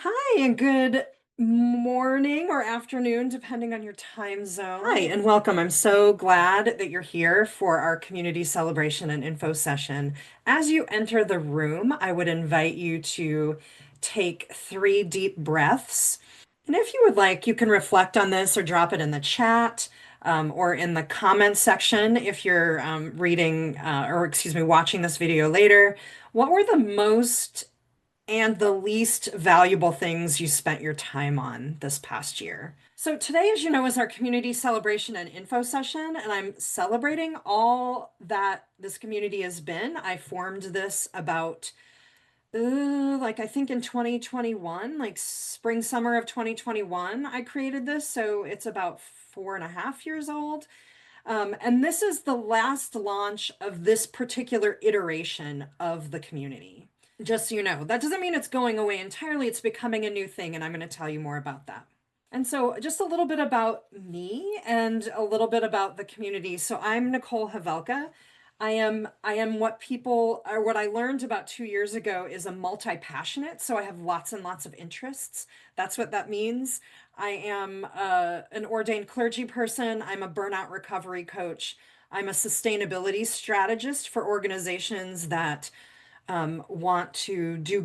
Hi, and good morning or afternoon, depending on your time zone. Hi, and welcome. I'm so glad that you're here for our community celebration and info session. As you enter the room, I would invite you to take 3 deep breaths. And if you would like, you can reflect on this or drop it in the chat. Or in the comments section if you're reading or excuse me, watching this video later. What were the most and the least valuable things you spent your time on this past year? So today, as you know, is our community celebration and info session, and I'm celebrating all that this community has been. I formed this about like I think in 2021, like spring, summer of 2021, I created this. So it's about 4.5 years old. And this is the last launch of this particular iteration of the community. Just so you know, that doesn't mean it's going away entirely. It's becoming a new thing, and I'm going to tell you more about that. And so, just a little bit about me and a little bit about the community. So, I'm Nicole Havelka. I am what people or what I learned about 2 years ago is a multi-passionate. So I have lots and lots of interests. That's what that means. I am an ordained clergy person. I'm a burnout recovery coach. I'm a sustainability strategist for organizations that want to do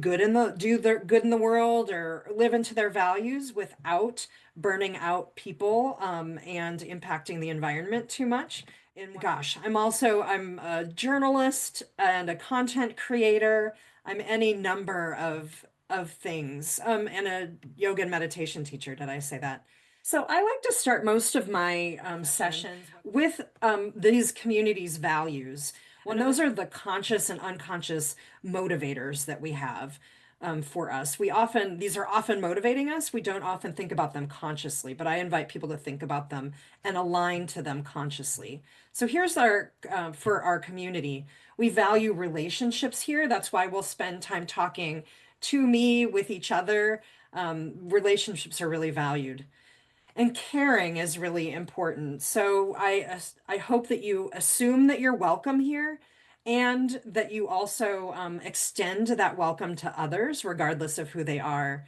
their good in the world or live into their values without burning out people and impacting the environment too much. And gosh, I'm a journalist and a content creator. I'm any number of things and a yoga and meditation teacher. Did I say that? So I like to start most of my sessions with these communities' values. And those are the conscious and unconscious motivators that we have for us. These are often motivating us. We don't often think about them consciously, but I invite people to think about them and align to them consciously. So here's for our community. We value relationships here. That's why we'll spend time talking to me with each other. Relationships are really valued. And caring is really important. So I hope that you assume that you're welcome here and that you also extend that welcome to others, regardless of who they are.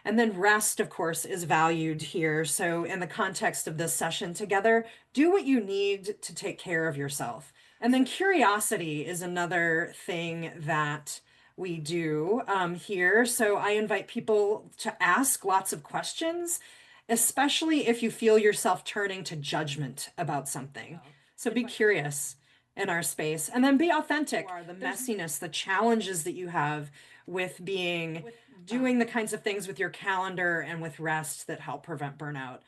And then rest, of course, is valued here. So in the context of this session together, do what you need to take care of yourself. And then curiosity is another thing that we do here. So I invite people to ask lots of questions, especially if you feel yourself turning to judgment about something. So be curious in our space and then be authentic. The messiness, the challenges that you have with doing the kinds of things with your calendar and with rest that help prevent burnout.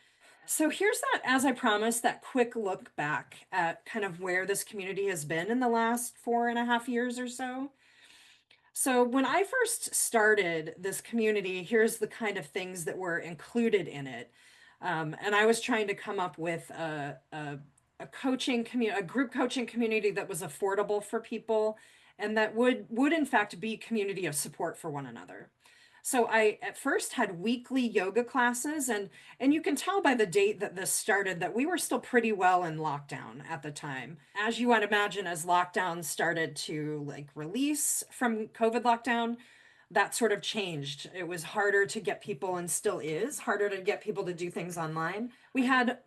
So here's that, as I promised, that quick look back at kind of where this community has been in the last 4.5 years or so. So when I first started this community, here's the kind of things that were included in it. And I was trying to come up with a group coaching community that was affordable for people and that would in fact be community of support for one another. So I at first had weekly yoga classes and you can tell by the date that this started that we were still pretty well in lockdown at the time. As you would imagine, as lockdown started to like release from COVID lockdown, that sort of changed. It was harder to get people, and still is harder to get people to do things online. We had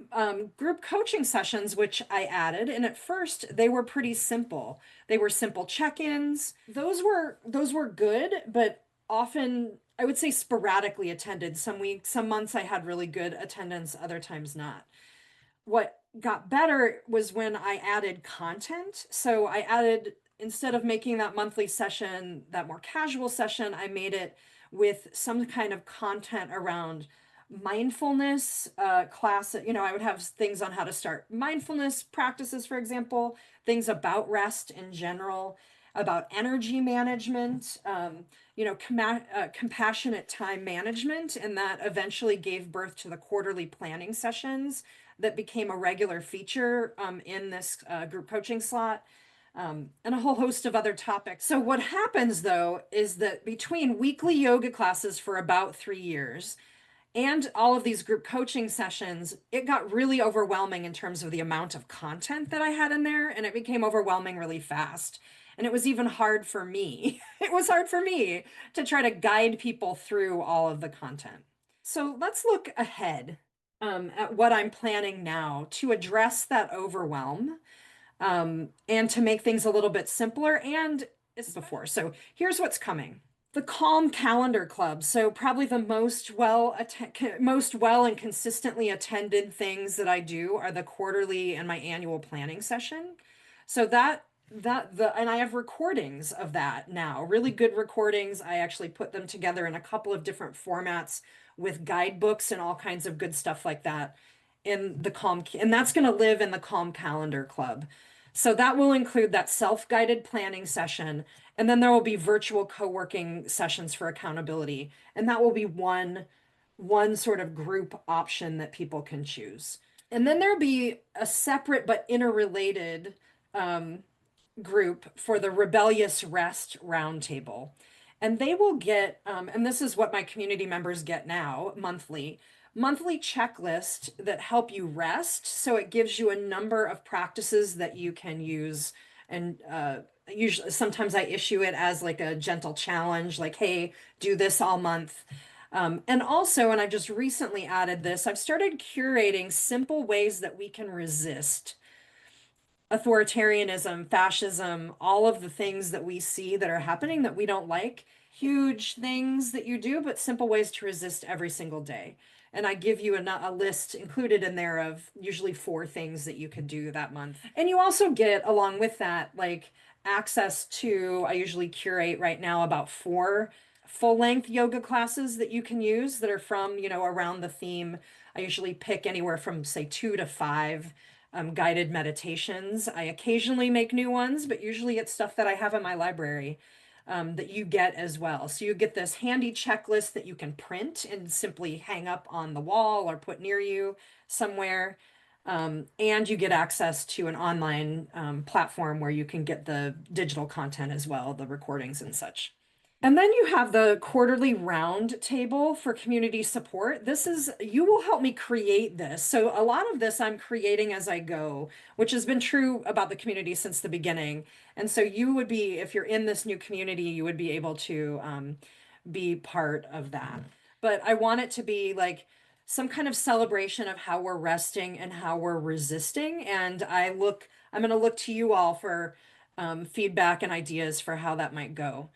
group coaching sessions, which I added, and at first they were pretty simple. They were simple check-ins. Those were good, but often I would say sporadically attended. Some weeks, some months I had really good attendance, other times not. What got better was when I added content. So I added, instead of making that monthly session, that more casual session, I made it with some kind of content around mindfulness class. I would have things on how to start mindfulness practices, for example, things about rest in general, about energy management, compassionate time management, and that eventually gave birth to the quarterly planning sessions that became a regular feature in this group coaching slot, and a whole host of other topics. So what happens though is that between weekly yoga classes for about 3 years and all of these group coaching sessions, it got really overwhelming in terms of the amount of content that I had in there, and it became overwhelming really fast. And it was even hard for me. It was hard for me to try to guide people through all of the content. So let's look ahead at what I'm planning now to address that overwhelm and to make things a little bit simpler and as before. So here's what's coming. The Calm Calendar Club. So probably the most well and consistently attended things that I do are the quarterly and my annual planning session. So and I have recordings of that now, really good recordings. I actually put them together in a couple of different formats with guidebooks and all kinds of good stuff like that in the Calm, and that's going to live in the Calm Calendar Club. So that will include that self-guided planning session, and then there will be virtual co-working sessions for accountability, and that will be one sort of group option that people can choose. And then there'll be a separate but interrelated group for the Rebellious Rest Roundtable. And they will get, and this is what my community members get now, monthly checklist that help you rest. So it gives you a number of practices that you can use. And usually, sometimes I issue it as like a gentle challenge, like, hey, do this all month. And also, and I just recently added this, I've started curating simple ways that we can resist authoritarianism, fascism, all of the things that we see that are happening that we don't like. Huge things that you do, but simple ways to resist every single day. And I give you a list included in there of usually 4 things that you could do that month. And you also get, along with that, like access to, I usually curate right now about 4 full-length yoga classes that you can use that are from, around the theme. I usually pick anywhere from, say, 2 to 5 guided meditations. I occasionally make new ones, but usually it's stuff that I have in my library that you get as well. So you get this handy checklist that you can print and simply hang up on the wall or put near you somewhere. And you get access to an online platform where you can get the digital content as well, the recordings and such. And then you have the quarterly round table for community support. You will help me create this. So a lot of this I'm creating as I go, which has been true about the community since the beginning. And so if you're in this new community, you would be able to be part of that. But I want it to be like some kind of celebration of how we're resting and how we're resisting. And I'm going to look to you all for feedback and ideas for how that might go.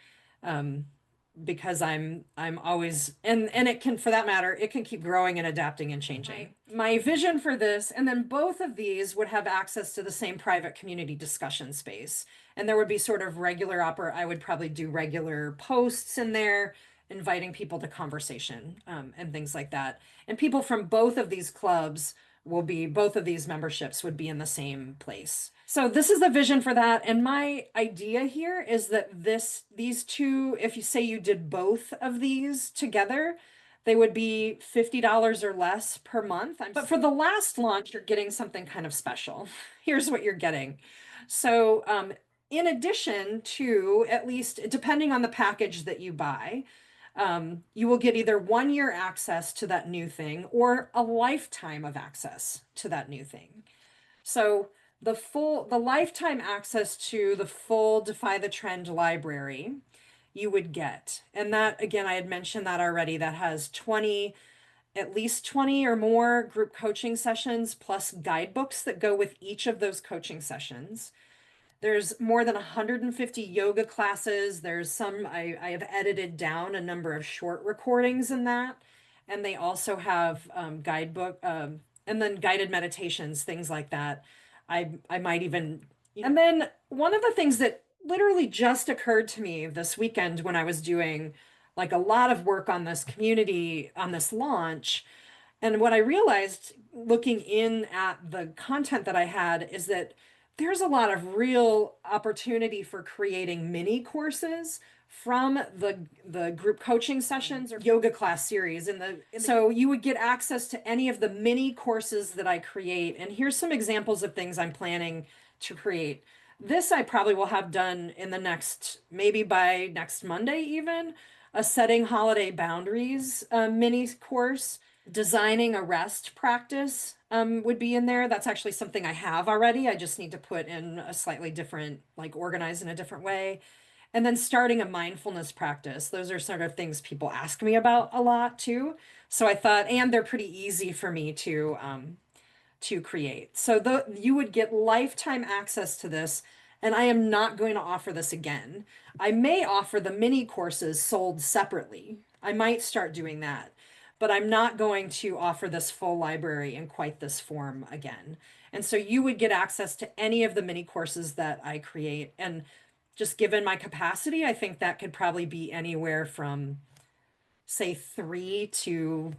Because I'm always and it can, for that matter, it can keep growing and adapting and changing. My vision for this, and then both of these would have access to the same private community discussion space. And there would be sort of I would probably do regular posts in there, inviting people to conversation, and things like that. And people from both of these both of these memberships would be in the same place. So this is the vision for that. And my idea here is that these two, if you say you did both of these together, they would be $50 or less per month. But for the last launch, you're getting something kind of special. Here's what you're getting. So in addition to, at least depending on the package that you buy, you will get either 1 year access to that new thing or a lifetime of access to that new thing. So the lifetime access to the full Defy the Trend library you would get. And that, again, I had mentioned that already. That has at least 20 or more group coaching sessions plus guidebooks that go with each of those coaching sessions. There's more than 150 yoga classes. I have edited down a number of short recordings in that. And they also have guidebook, and then guided meditations, things like that. I might even, and then one of the things that literally just occurred to me this weekend when I was doing like a lot of work on this community, on this launch, and what I realized looking in at the content that I had is that there's a lot of real opportunity for creating mini courses from the group coaching sessions or yoga class series so you would get access to any of the mini courses that I create. And here's some examples of things I'm planning to create. This I probably will have done maybe by next Monday even, a setting holiday boundaries mini course, designing a rest practice would be in there. That's actually something I have already. I just need to put in a slightly different, like organize in a different way. And then starting a mindfulness practice. Those are sort of things people ask me about a lot too. So I thought, and they're pretty easy for me to create. So you would get lifetime access to this, and I am not going to offer this again. I may offer the mini courses sold separately. I might start doing that, but I'm not going to offer this full library in quite this form again. And so you would get access to any of the mini courses that I create. And just given my capacity, I think that could probably be anywhere from say three to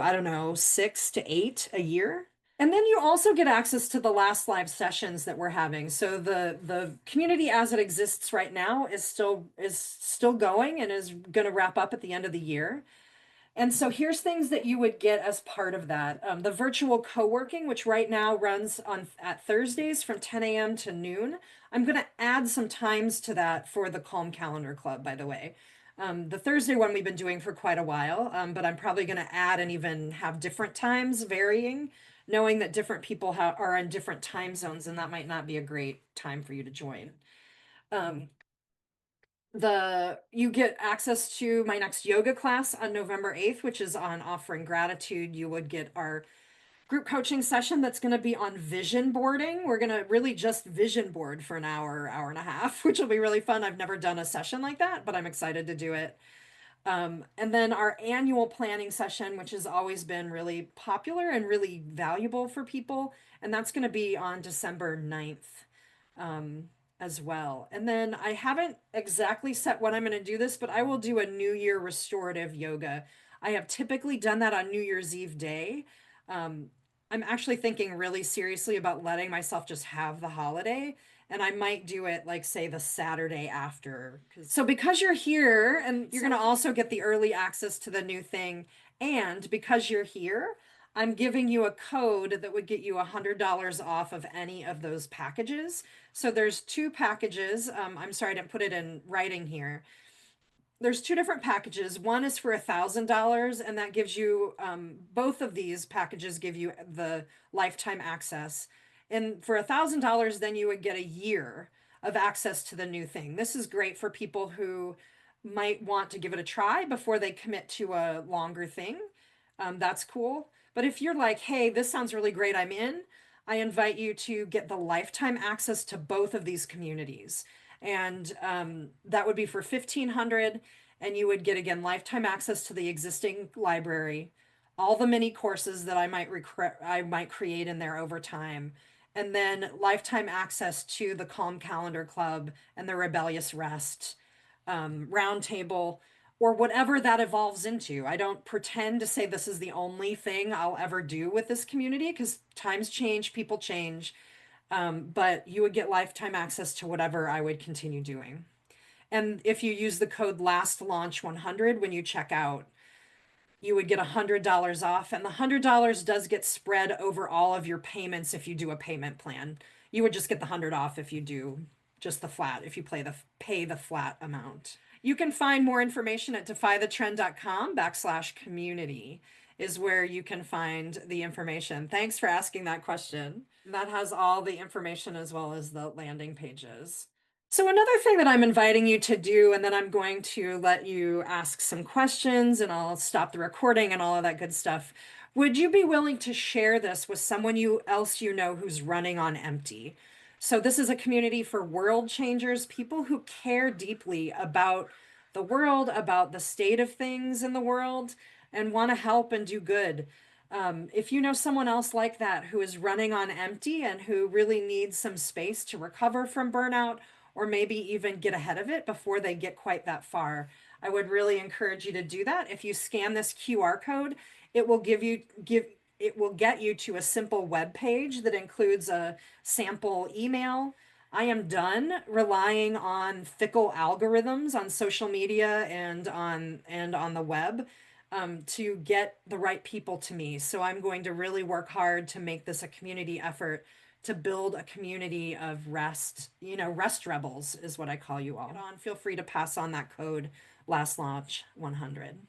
I don't know, 6 to 8 a year. And then you also get access to the last live sessions that we're having. So the community as it exists right now is still going and is going to wrap up at the end of the year. And so here's things that you would get as part of that. The virtual co-working, which right now runs on at Thursdays from 10 a.m. to noon. I'm going to add some times to that for the Calm Calendar Club, by the way. The Thursday one we've been doing for quite a while, but I'm probably going to add and even have different times varying, knowing that different people are in different time zones, and that might not be a great time for you to join. Um, you get access to my next yoga class on November 8th, which is on offering gratitude. You would get our group coaching session that's going to be on vision boarding. We're going to really just vision board for an hour, hour and a half, which will be really fun. I've never done a session like that, but I'm excited to do it. And then our annual planning session, which has always been really popular and really valuable for people, and that's going to be on December 9th as well. And then I haven't exactly set when I'm going to do this, but I will do a New Year restorative yoga. I have typically done that on New Year's Eve day. Um, I'm actually thinking really seriously about letting myself just have the holiday, and I might do it like say the Saturday after. So because you're here and you're going to also get the early access to the new thing, and because you're here, I'm giving you a code that would get you $100 off of any of those packages. So there's two packages. I'm sorry, I didn't put it in writing here. There's two different packages. One is for $1,000, and that gives you both of these packages give you the lifetime access. And for $1,000, then you would get a year of access to the new thing. This is great for people who might want to give it a try before they commit to a longer thing. That's cool. But if you're like, hey, this sounds really great, I'm in, I invite you to get the lifetime access to both of these communities. And that would be for 1,500, and you would get again lifetime access to the existing library, all the mini courses that I might create in there over time, and then lifetime access to the Calm Calendar Club and the Rebellious Rest Roundtable, or whatever that evolves into. I don't pretend to say this is the only thing I'll ever do with this community because times change, people change. But you would get lifetime access to whatever I would continue doing. And if you use the code last launch 100 when you check out, you would get $100 off. And the $100 does get spread over all of your payments if you do a payment plan. You would just get the 100 off if you do just the flat, if you pay the flat amount. You can find more information at defythetrend.com/community is where you can find the information. Thanks for asking that question. That has all the information as well as the landing pages. So another thing that I'm inviting you to do, and then I'm going to let you ask some questions and I'll stop the recording and all of that good stuff. Would you be willing to share this with someone else you know who's running on empty? So this is a community for world changers, people who care deeply about the world, about the state of things in the world, and want to help and do good. If you know someone else like that who is running on empty and who really needs some space to recover from burnout, or maybe even get ahead of it before they get quite that far, I would really encourage you to do that. If you scan this QR code, it will it will get you to a simple web page that includes a sample email. I am done relying on fickle algorithms on social media and on the web to get the right people to me. So I'm going to really work hard to make this a community effort to build a community of rest, rest rebels is what I call you all. Feel free to pass on that code last launch 100.